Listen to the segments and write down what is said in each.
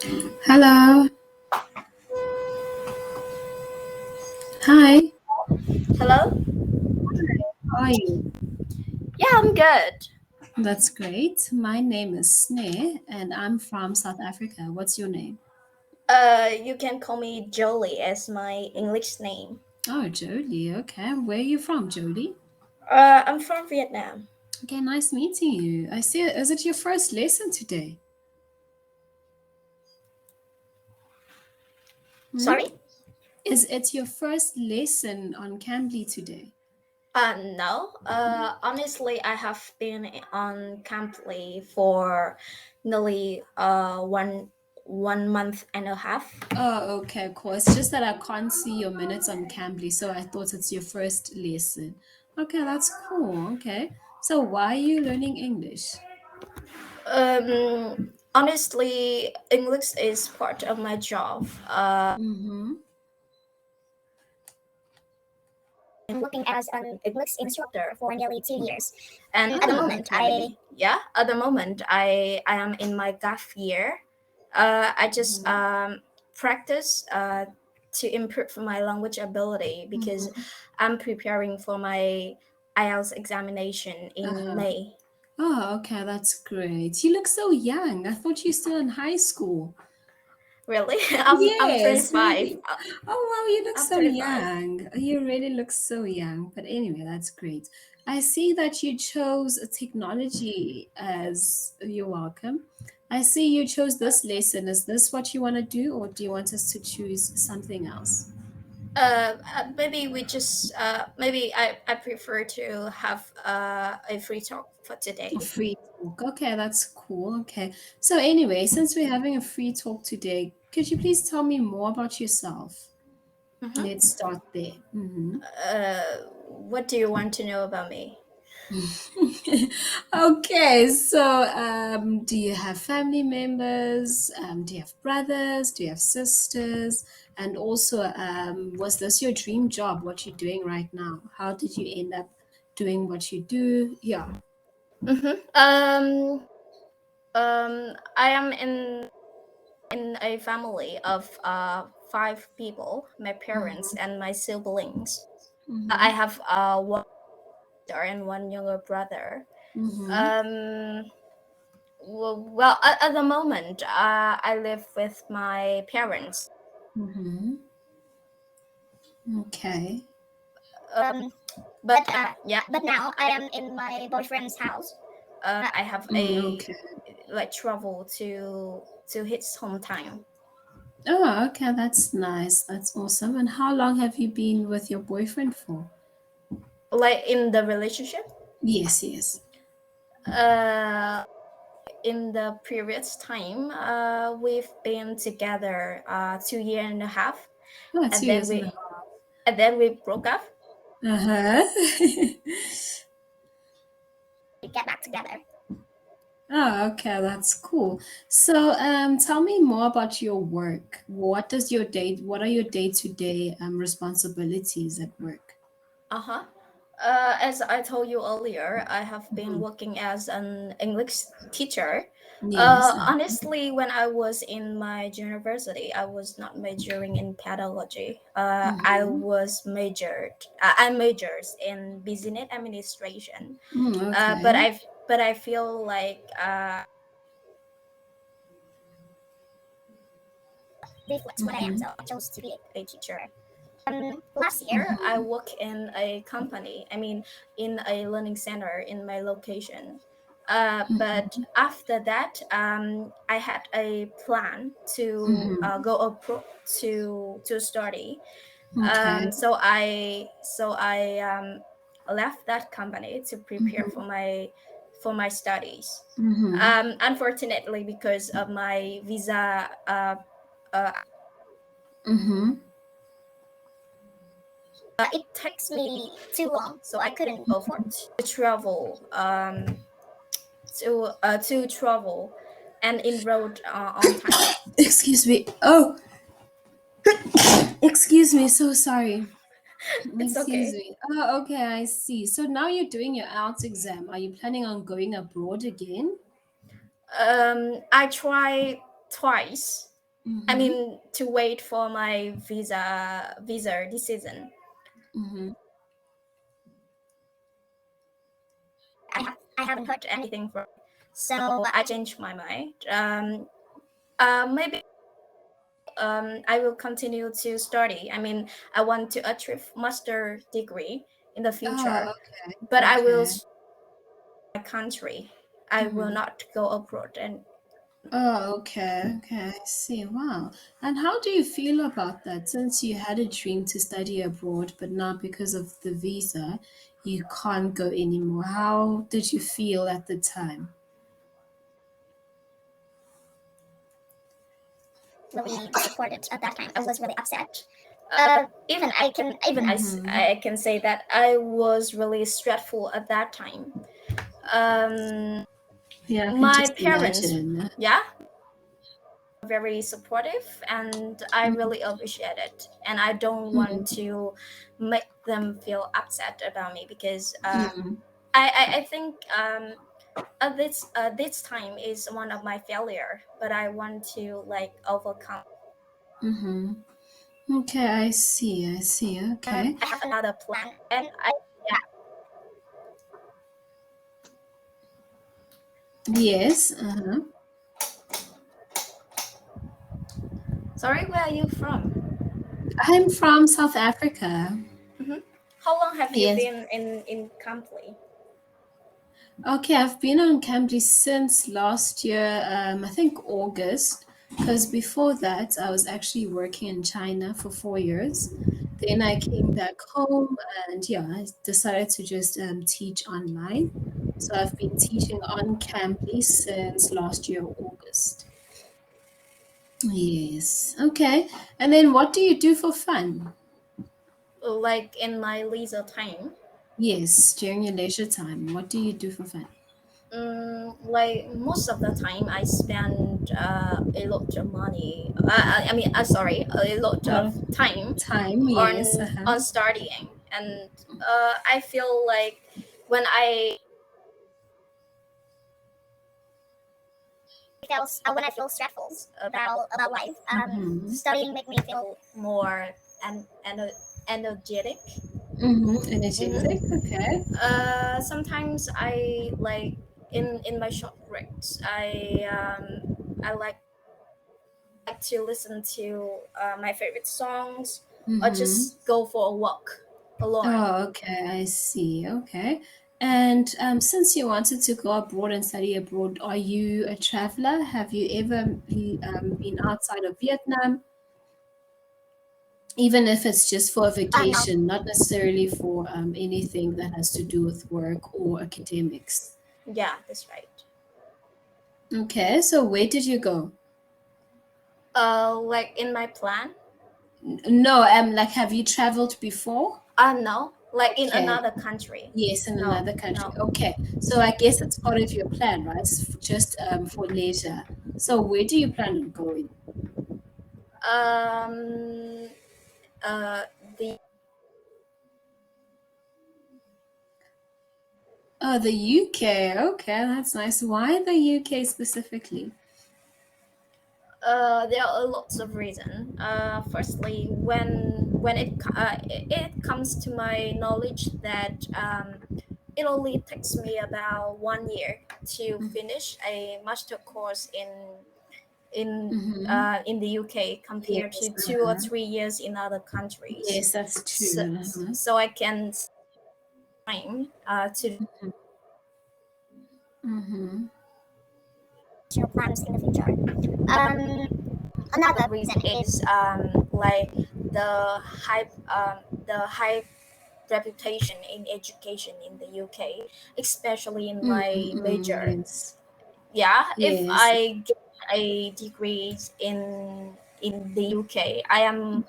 Hello. Hi. Hello? How are you? Yeah, I'm good. That's great. My name is Sneh and I'm from South Africa. What's your name? You can call me Jolie as my English name. Oh, Jodie. Okay. Where are you from, Jodie? I'm from Vietnam. Okay, nice meeting you. I see. Is it your first lesson today? Hmm? Sorry? Is it your first lesson on Cambly today? No. Honestly, I have been on Camply for nearly one month and a half. Oh, okay, cool. It's just that I can't see your minutes on Cambly, so I thought it's your first lesson. Okay, that's cool. Okay. So why are you learning English? Honestly, English is part of my job. Mm-hmm. I'm working as an English instructor for nearly 2 years, and at the Ah, moment, okay. I am in my gap year. I just practice to improve my language ability because Mhm. I'm preparing for my IELTS examination in Uh-huh. May. Oh, okay, that's great. You look so young. I thought you were still in high school. Really, I'm Yes, 35. really. Oh, wow, you look I'm so 35. young. You really look so young. But anyway, that's great. I see that you chose technology as you're welcome. I see you chose this lesson. Is this what you want to do, or do you want us to choose something else? Maybe we just maybe I prefer to have a free talk for A today. free talk. Okay, that's cool. Okay. So, anyway, since we're having a free talk today, could you please tell me more about yourself? Mhm. Let's start there. What do you want to know about me? Okay, so do you have family members? Do you have brothers? Do you have sisters? And also, was this your dream job, what you're doing right now? How did you end up doing what you do? Yeah. Mm-hmm. I am in a family of five people: my parents and my siblings. I Mm-hmm. have one sister and one younger brother. Mm-hmm. Um, well, at the moment, I live with my parents. Mm-hmm. Okay. Um, but now I am in my boyfriend's house. I have a Okay. like travel to his hometown. Oh, okay. That's nice. That's awesome. And how long have you been with your boyfriend for? Like in the relationship, Yes, yes. uh, in the previous time, we've been together 2 year and a half, Oh, and two then years and a we half. and then we broke up. Uh-huh. We get back together. Oh, okay, that's cool. So, tell me more about your work. What are your day-to-day responsibilities at work? Uh huh. As I told you earlier, I have been Mhm. working as an English teacher. Yes. Honestly, when I was in my university, I was not majoring in pedagogy. Mhm. I majors in business administration. Okay. But I feel like reflects what I am, Mhm. so I chose to be a teacher. Last year, I Mhm. work in a company. I mean, in a learning center in my location. But after that, I had a plan to Mhm. go abroad to study. Okay. So I left that company to prepare Mhm. for my studies. Mhm. Unfortunately, because of my visa uh, Mhm. it takes me too long, so I couldn't afford to travel to travel and enrolled on time. Excuse me. Oh, excuse me. So sorry. It's Excuse okay. me. Oh, okay, I see. So now you're doing your IELTS exam. Are you planning on going abroad again? I tried twice. I Mm-hmm. mean, to wait for my visa decision. Mm-hmm. I haven't heard anything from it. So I changed my mind. Maybe I will continue to study. I mean, I want to achieve master degree in the future, Oh, okay. but I will Okay. stay in my country. I will Mm-hmm. not go abroad. And Oh, okay. Okay. I see. Wow. And how do you feel about that? Since you had a dream to study abroad, but now because of the visa, you can't go anymore. How did you feel at the time? really disappointed at that time. I was really upset. Mm-hmm. I can say that I was really stressful at that time. Um, Yeah, I can my just parents, imagine. yeah, very supportive, and I really appreciate it. And I don't want Mm-hmm. to make them feel upset about me because Mm-hmm. I think this time is one of my failure, but I want to like overcome. Mm-hmm. Okay, I see. I see. Okay. I have another plan, and I yeah. Yes. Uh-huh. Sorry, where are you from? I'm from South Africa. Hmm. How long have you Yes. been in Cambly? Okay, I've been on Cambly since last year, I think August, because before that, I was actually working in China for 4 years. Then I came back home and yeah, I decided to just teach online. So I've been teaching on Cambly since last year, August. Yes. Okay. And then what do you do for fun? Like in my leisure time. Yes, during your leisure time, what do you do for fun? Like most of the time, I spend a lot of money. Sorry, a lot of Uh, time time, yes. Uh-huh. on studying, and I feel like when I feel stressful about life, Mm-hmm. studying make me feel more energetic. Mm-hmm. Energetic. Mm-hmm. Okay. Sometimes I like in my short breaks. I like to listen to my favorite songs or Mm-hmm. just go for a walk alone. Oh, okay. I see. Okay. And since you wanted to go abroad and study abroad, are you a traveler? Have you ever been outside of Vietnam, even if it's just for a No, vacation, not necessarily for anything that has to do with work or academics? yeah, that's right. Okay. So where did you go? Like in my plan. No, like, have you traveled before? No, like in Okay. another country. Yes, in No, another country. no. Okay. So I guess it's part of your plan, right? Just for leisure. So where do you plan on going? Um, uh, the Oh, the UK. Okay, that's nice. Why the UK specifically? There are lots of reasons. Firstly, when it comes to my knowledge that it only takes me about 1 year to finish a master course Mm-hmm. in the UK compared to Yes, 2 or 3 years in other countries. yes, that's So, true. Uh-huh. so I can time to Mm-hmm. your plans in the future. Another reason is like the high reputation in education in the UK, especially in my Mm-hmm. major. Yes, Yeah, if yes. I get a degree in the UK, I am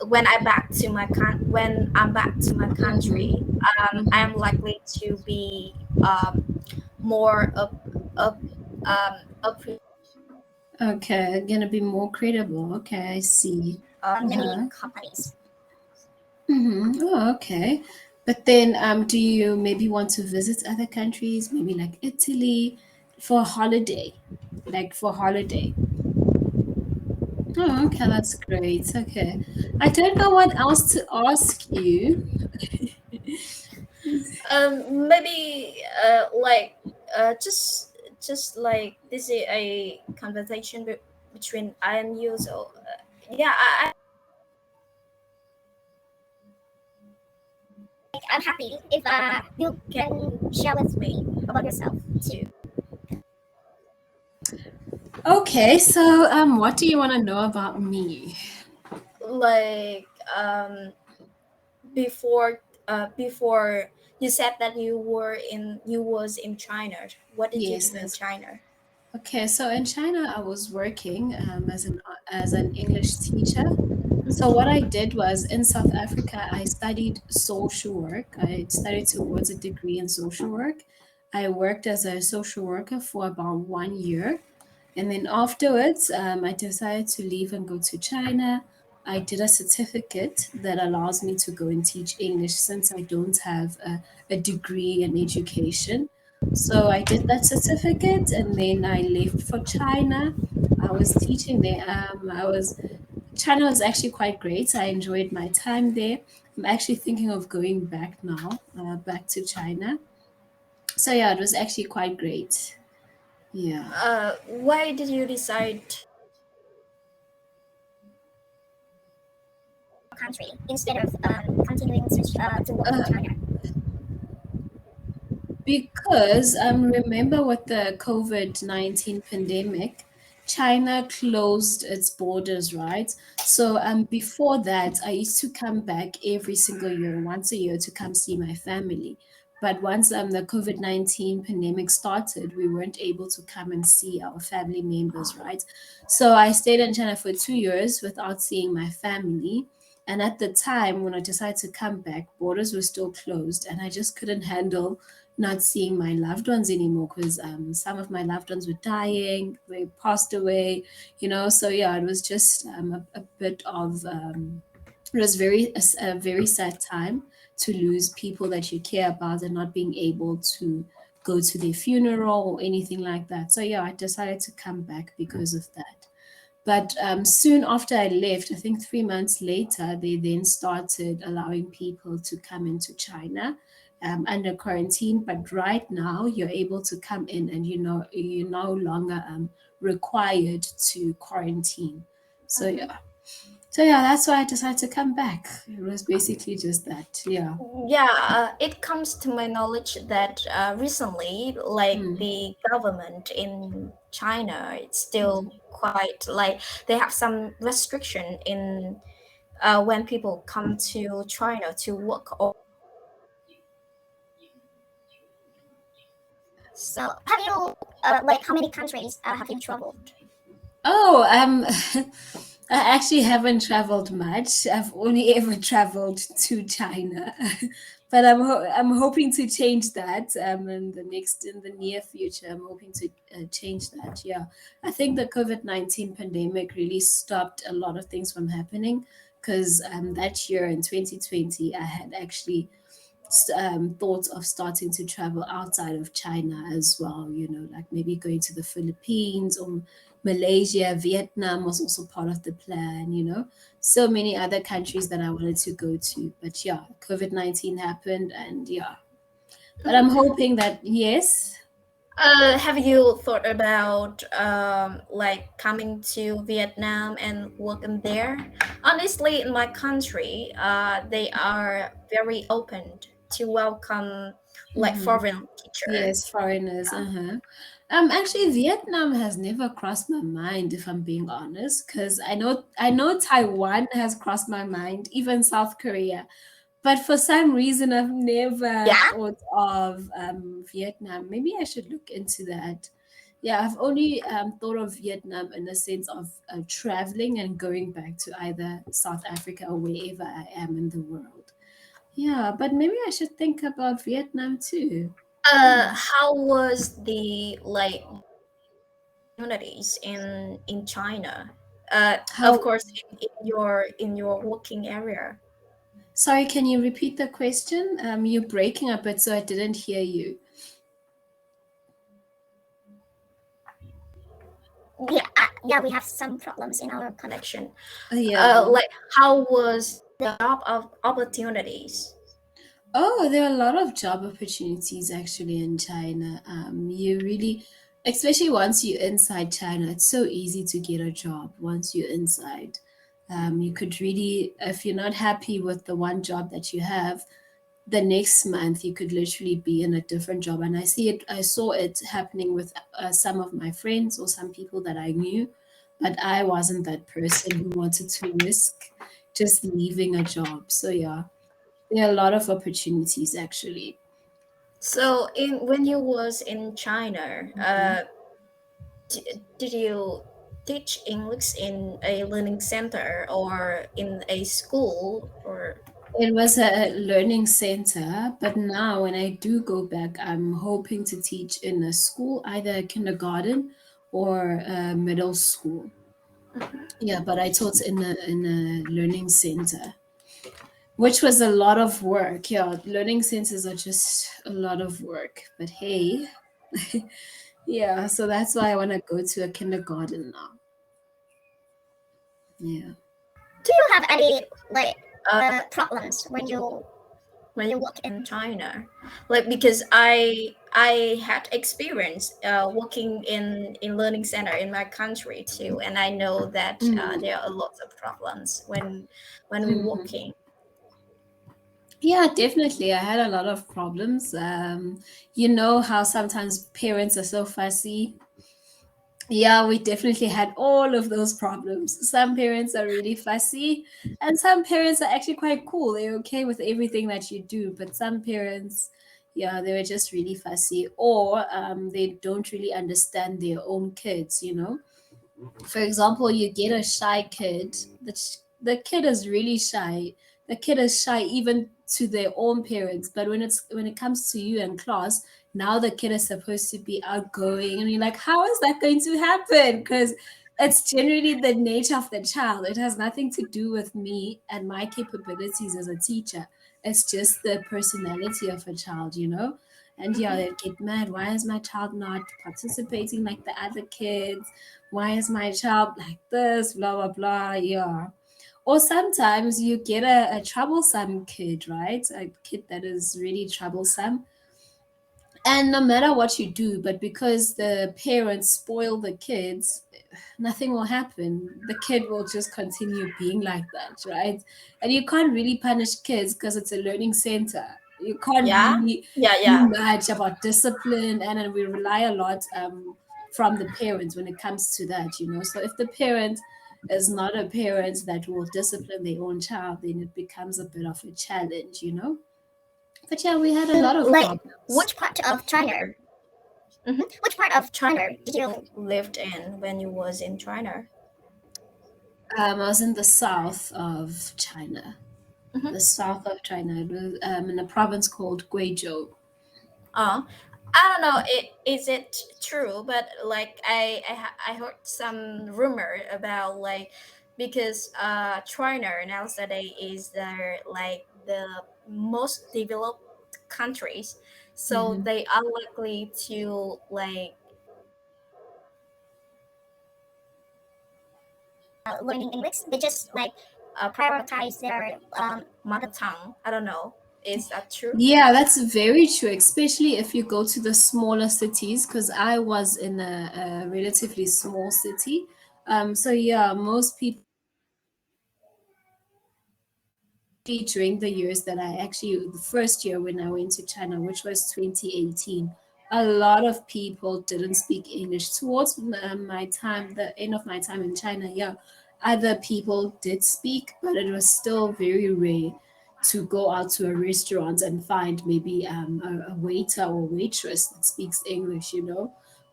when I'm back to my Mm-hmm. country, I am Mm-hmm. likely to be more up up Okay, gonna be more credible. Okay, I see. many Uh-huh. companies. Mm-hmm. Oh, okay. But then, do you maybe want to visit other countries, maybe like Italy, for a holiday? Like for holiday. Oh, okay, that's great. Okay. I don't know what else to ask you. Maybe just like this is a conversation between I and you. So yeah, I'm happy if you can share with me about yourself too. Okay, so what do you want to know about me? Like before you said that you was in China. What did you Yes, do in that's China? okay. So in China, I was working as an English teacher. So what Mhm. I did was in South Africa, I studied social work. I studied towards a degree in social work. I worked as a social worker for about 1 year. And then afterwards, I decided to leave and go to China. I did a certificate that allows me to go and teach English since I don't have a degree in education. So I did that certificate and then I left for China. I was teaching there. China was actually quite great. I enjoyed my time there. I'm actually thinking of going back now, back to China. So yeah, it was actually quite great. Yeah. Why did you decide country instead of continuing to work in Uh, China? Because remember with the COVID-19 pandemic, China closed its borders, right? So before that, I used to come back every single year, once a year, to come see my family. But once the COVID-19 pandemic started, we weren't able to come and see our family members, right? So I stayed in China for 2 years without seeing my family. And at the time when I decided to come back, borders were still closed, and I just couldn't handle not seeing my loved ones anymore because some of my loved ones were dying, they passed away, So yeah, it was just a bit of it was a very sad time to lose people that you care about and not being able to go to their funeral or anything like that. So yeah, I decided to come back because of that. But soon after I left, I think 3 months later, they then started allowing people to come into China under quarantine. But right now, you're able to come in, and you're no longer required to quarantine. So Mhm. yeah, that's why I decided to come back. It was basically just that. Yeah. Yeah, it comes to my knowledge that recently, like Mm. the government in China, it's still Mm. quite like they have some restriction in when people come to China to work. Or so, have you like how many countries have you traveled? Oh, I actually haven't traveled much. I've only ever traveled to China, but I'm hoping to change that. In the near future, I'm hoping to change that. Yeah, I think the COVID-19 pandemic really stopped a lot of things from happening because that year in 2020, I had actually thoughts of starting to travel outside of China as well, like maybe going to the Philippines or Malaysia, Vietnam was also part of the plan. So many other countries that I wanted to go to. But yeah, COVID-19 happened and yeah. But I'm Mhm. hoping that, yes. Have you thought about like coming to Vietnam and working there? Honestly, in my country, they are very open to welcome like Mhm. foreign teacher. Yes, foreigners. Uh-huh. Actually, Vietnam has never crossed my mind, if I'm being honest, because I know Taiwan has crossed my mind, even South Korea. But for some reason, I've never Yeah. thought of Vietnam. Maybe I should look into that. Yeah, I've only thought of Vietnam in the sense of traveling and going back to either South Africa or wherever I am in the world. Yeah, but maybe I should think about Vietnam too. Yeah. How was the like communities in China? Of How, course, in your working area. sorry, can you repeat the question? You're breaking up a bit, so I didn't hear you. yeah, we have some problems in our connection. Yeah. Like, how was the job of opportunities? Oh, there are a lot of job opportunities actually in China. You really, especially once you're inside China, it's so easy to get a job once you're inside. You could really, if you're not happy with the one job that you have, the next month you could literally be in a different job. And I saw it happening with some of my friends or some people that I knew, but I wasn't that person who wanted to risk just leaving a job. So yeah, there are a lot of opportunities actually. So, in when you was in China, did you teach English in a learning center or in a school or? It was a learning center, but now when I do go back, I'm hoping to teach in a school, either kindergarten or middle school. Yeah, but I taught in a learning center, which was a lot of work. Yeah, learning centers are just a lot of work. But hey, yeah, so that's why I want to go to a kindergarten now. Yeah. Do you have any like problems when you work in China? Like, because I had experience working in learning center in my country too, and I know that Mm. there are lots of problems when we Mhm. working. Yeah, definitely. I had a lot of problems. You know how sometimes parents are so fussy. Yeah, we definitely had all of those problems. Some parents are really fussy, and some parents are actually quite cool. They're okay with everything that you do. But some parents, yeah, they were just really fussy, or they don't really understand their own kids. For example, you get a shy kid. The kid is really shy. The kid is shy even to their own parents. But when it comes to you and class, now the kid is supposed to be outgoing, and you're like, how is that going to happen? Because it's generally the nature of the child. It has nothing to do with me and my capabilities as a teacher. It's just the personality of a child. And yeah, they get mad. Why is my child not participating like the other kids? Why is my child like this? Blah, blah, blah. Yeah. Or sometimes you get a troublesome kid, right? A kid that is really troublesome. And no matter what you do, but because the parents spoil the kids, nothing will happen. The kid will just continue being like that, right? And you can't really punish kids because it's a learning center. You can't Yeah, really yeah, do yeah. much about discipline, and then we rely a lot from the parents when it comes to that. So if the parent is not a parent that will discipline their own child, then it becomes a bit of a challenge. But yeah, we had a lot of Like, problems. which part of China? Which part of China did you lived in when you was in China? I was in the south of China. Mm-hmm. The south of China. It was in a province called Guizhou. I don't know. Is it true? But like I heard some rumor about like because China nowadays is the most developed countries, so Hmm. they are likely to like learning English. They just like prioritize their mother tongue. I don't know. Is that true? Yeah, that's very true, especially if you go to the smaller cities, because I was in a relatively small city. So yeah, most people during the years that the first year when I went to China, which was 2018, a lot of people didn't speak English. Towards my time, the end of my time in China, yeah, other people did speak, but it was still very rare to go out to a restaurant and find maybe a waiter or waitress that speaks English,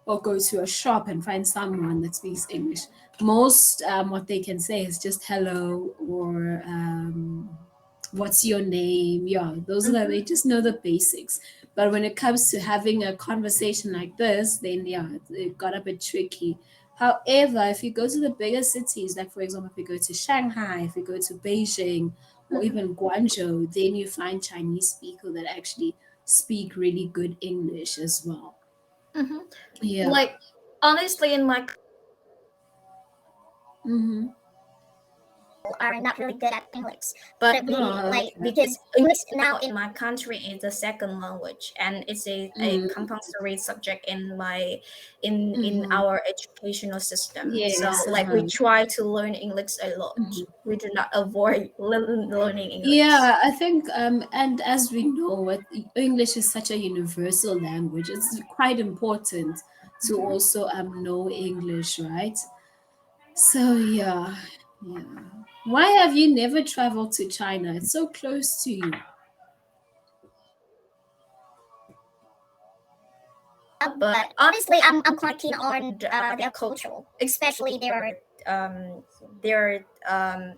or go to a shop and find someone that speaks English. Most what they can say is just hello or what's your name. Yeah, those are they just know the basics. But when it comes to having a conversation like this, then yeah, it got a bit tricky. However, if you go to the bigger cities, like for example, if you go to Shanghai, if you go to Beijing, or even Guangzhou, then you find Chinese people that actually speak really good English as well. Mm-hmm. Yeah. Like honestly, in my Mm-hmm. are not really good at English, but we Oh, like okay. because English now in my country is a second language and it's a Mm-hmm. compulsory subject in my in Mm-hmm. our educational system. So Yes. like we Uh-huh. try to learn English a lot. We do not avoid learning English. Yeah, I think, and as we know, English is such a universal language. It's quite important to also know English, right? So yeah, yeah. Why have you never traveled to China? It's so close to you. But honestly, I'm quite keen on their culture, especially their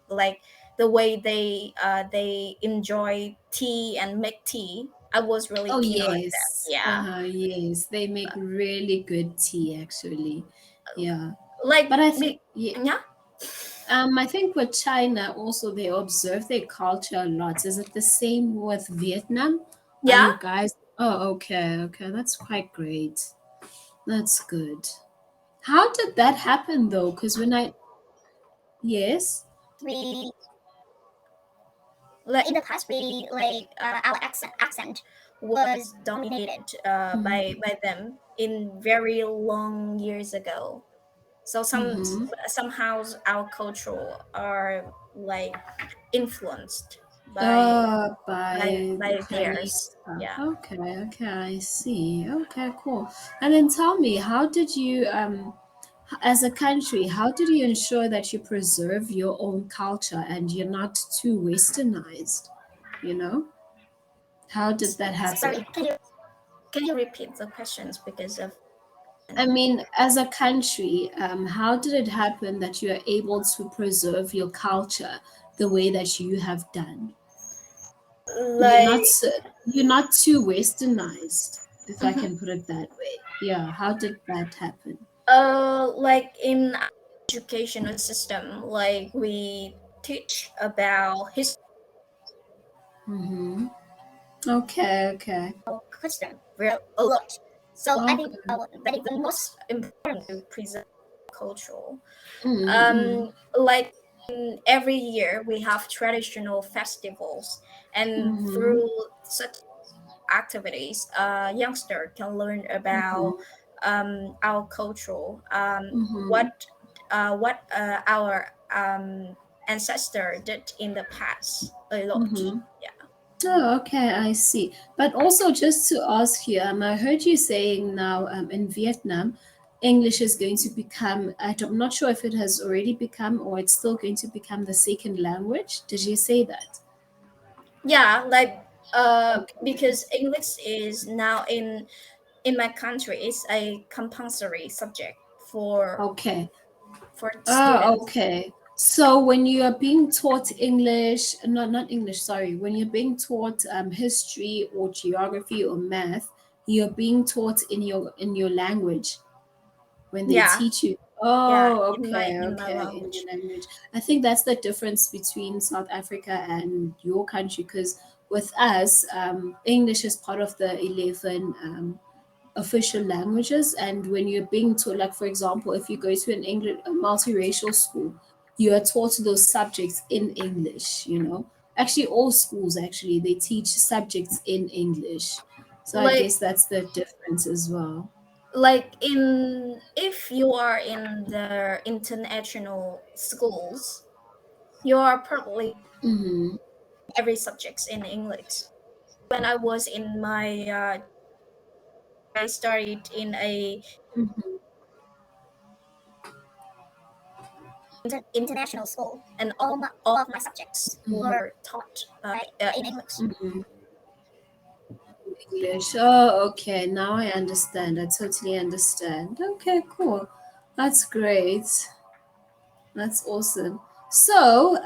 like the way they enjoy tea and make tea. I was really Oh keen on that. yes, Yeah, yes. They make really good tea, actually. Yeah, like but yeah, yeah, I think with China also they observe their culture a lot. Is it the same with Vietnam? Are yeah. you guys? Oh, okay, okay. That's quite great. That's good. How did that happen though? Because when I yes. We like in the past we like our accent was dominated by them in very long years ago. So Mm-hmm. somehow our culture are like influenced By the by Chinese theirs. stuff. Yeah. Okay, okay, I see. Okay, cool. And then tell me, how did you, as a country, how did you ensure that you preserve your own culture and you're not too westernized? You know, how did that Sorry, happen? can you repeat the questions because of I mean, as a country, how did it happen that you are able to preserve your culture the way that you have done? You're not like you're not too westernized, if I mhm. can put it that way. Yeah, how did that happen? Like in our educational system, like we teach about history Mm-hmm. Okay, okay. custom real a lot. So I think Okay. that is the most important to preserve culture. Mm-hmm. Like every year we have traditional festivals, and Mm-hmm. through such activities, youngster can learn about Mm-hmm. our culture, Mm-hmm. what our ancestor did in the past a lot. Mm-hmm. Yeah. Oh, okay, I see. But also, just to ask you, I heard you saying now in Vietnam, English is going to become, I'm not sure if it has already become or it's still going to become the second language. Did you say that? Yeah, like Okay. because English is now in my country is a compulsory subject Okay. for Ah, students. okay. So when you are being taught English, not English, sorry, when you're being taught history or geography or math, you're being taught in your language when they Yeah, teach you. yeah, Oh, okay, in my okay, in language. your language. I think that's the difference between South Africa and your country because with us, English is part of the 11 official languages. And when you're being taught, like for example, if you go to an English a multiracial school, you are taught those subjects in English. Actually, all schools actually they teach subjects in English. So I Like guess that's the difference as well. in if you are in the international schools, you are probably Mm-hmm. every subjects in English. When I was in my I studied in a Mm-hmm. international school, and all of my subjects Mm-hmm. were taught in English. Mm-hmm. English. Oh, okay. Now I understand. I totally understand. Okay, cool. That's great. That's awesome. So,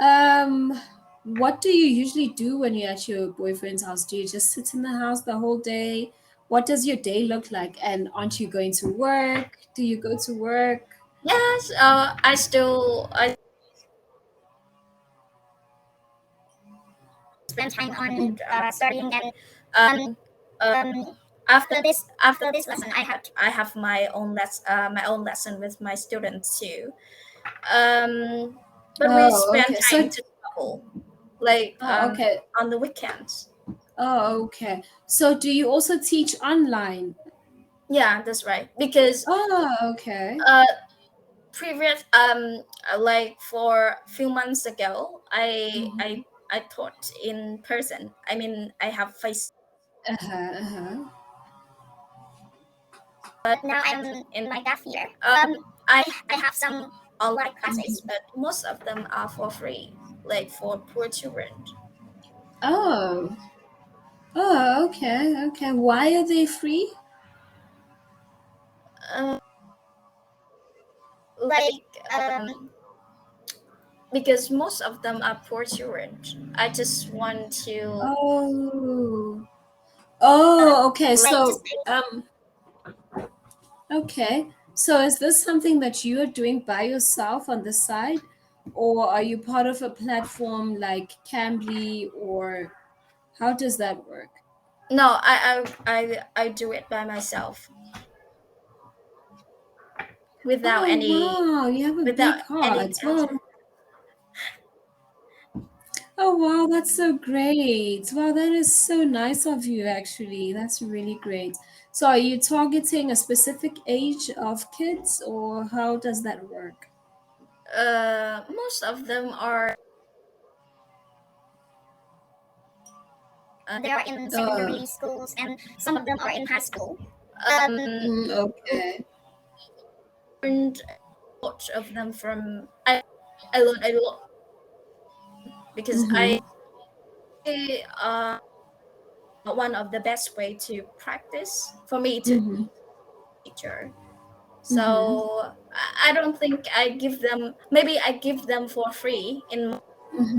what do you usually do when you're at your boyfriend's house? Do you just sit in the house the whole day? What does your day look like? And aren't you going to work? Do you go to work? Yes, I spend time on studying and um, after this lesson I have my own lesson with my students too. Um, but we Oh, spend okay. time to travel, like Oh, okay. on the weekends. Oh, okay. So do you also teach online? Yeah, that's right. Because Oh, okay. uh, previous like for a few months ago, Mhm. I taught in person. I mean, I have face. Uh-huh, uh-huh. But now I'm in my gap year. I have some online classes, Mhm. but most of them are for free, like for poor children. Oh. Oh, okay, okay. Why are they free? Uh, like because most of them are poor children. I just want to Oh. Oh, okay. like to So, say okay. So is this something that you are doing by yourself on the side, or are you part of a platform like Cambly, or how does that work? no, I do it by myself without Oh, any wow. You have a without big any heart. Wow. mentor. Oh, wow. That's so great. Wow, that is so nice of you, actually. That's really great. So are you targeting a specific age of kids, or how does that work? Most of them are they are in Uh, secondary schools, and some of them are in high school. okay. Learned a lot of them from I learned a lot because Mm-hmm. uh one of the best way to practice for me to Mm-hmm. teacher. Mm-hmm. So I don't think I give them. Maybe I give them for free.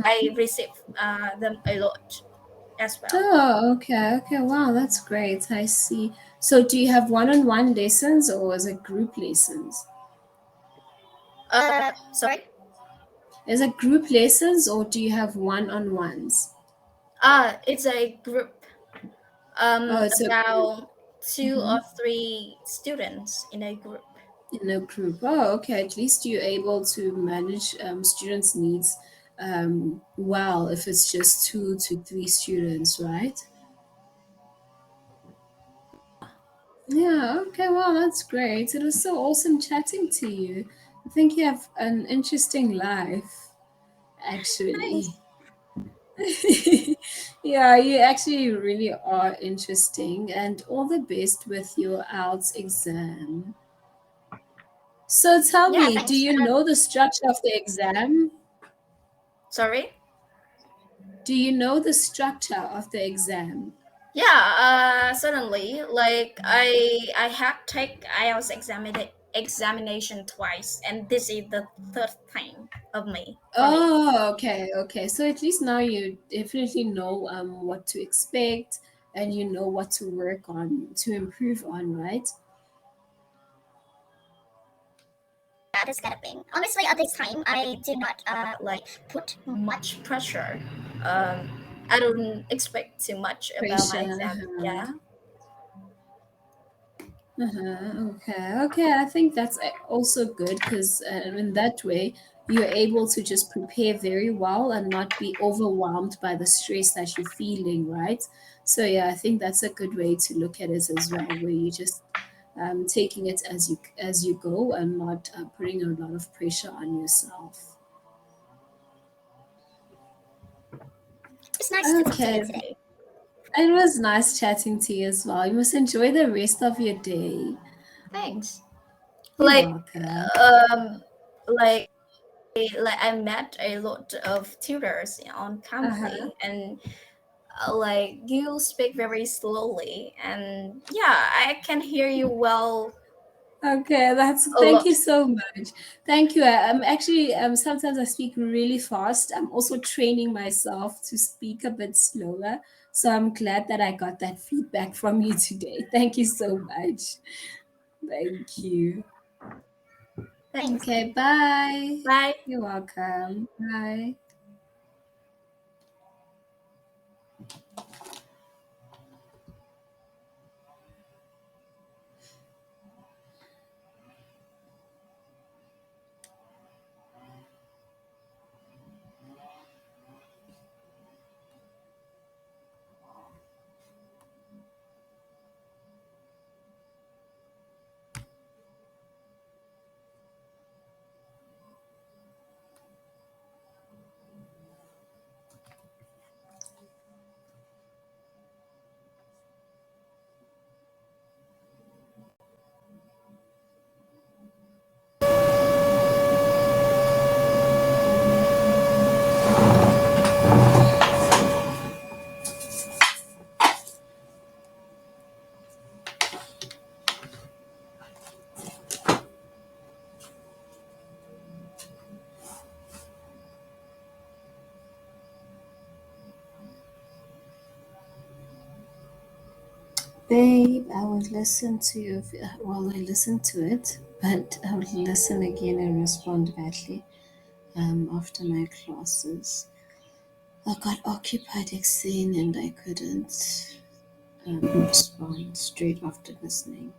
I receive them a lot as well. Oh, okay, okay. Wow, that's great. I see. So, do you have one-on-one lessons or is it group lessons? Sorry. Is it group lessons or do you have one-on-ones? It's a group. Oh, it's a group. About two Mm-hmm. or three students in a group. In a group. Oh, okay. At least you're able to manage students' needs well if it's just 2 to 3 students, right? Yeah, okay, well, that's great. It was so awesome chatting to you. I think you have an interesting life, Nice. actually. Yeah, you actually really are interesting, and all the best with your IELTS exam. So tell Yeah. me, do Thanks. you know the structure of the exam? Sorry. Do you know the structure of the exam? Yeah. Suddenly, like I have take IELTS examination twice, and this is the third time of me for me. Oh, okay, okay. So at least now you definitely know what to expect and you know what to work on to improve on, right? This kind of thing. Honestly, at this time, I do not like put much pressure. I don't expect too much about my Pressure. exam. Yeah. Okay, okay. I think that's also good because in that way you're able to just prepare very well and not be overwhelmed by the stress that you're feeling, right? So yeah, I think that's a good way to look at it as well, where you just taking it as you go and not putting a lot of pressure on yourself. It's nice to talk to you Okay, today. it was nice chatting to you as well. You must enjoy the rest of your day. Thanks. You're Like, welcome. um, like, like I met a lot of tutors on Uh-huh. Cambly, and like you speak very slowly, and yeah, I can hear you well Okay, that's a thank lot. you so much. Thank you. I'm actually sometimes I speak really fast. I'm also training myself to speak a bit slower. So I'm glad that I got that feedback from you today. Thank you so much. Thank you. Thanks. Okay, bye. Bye. You're welcome. Bye. Babe, I would listen to you. Well, I listened to it, but I would listen again and respond badly after my classes. I got occupied exing and I couldn't respond straight after listening.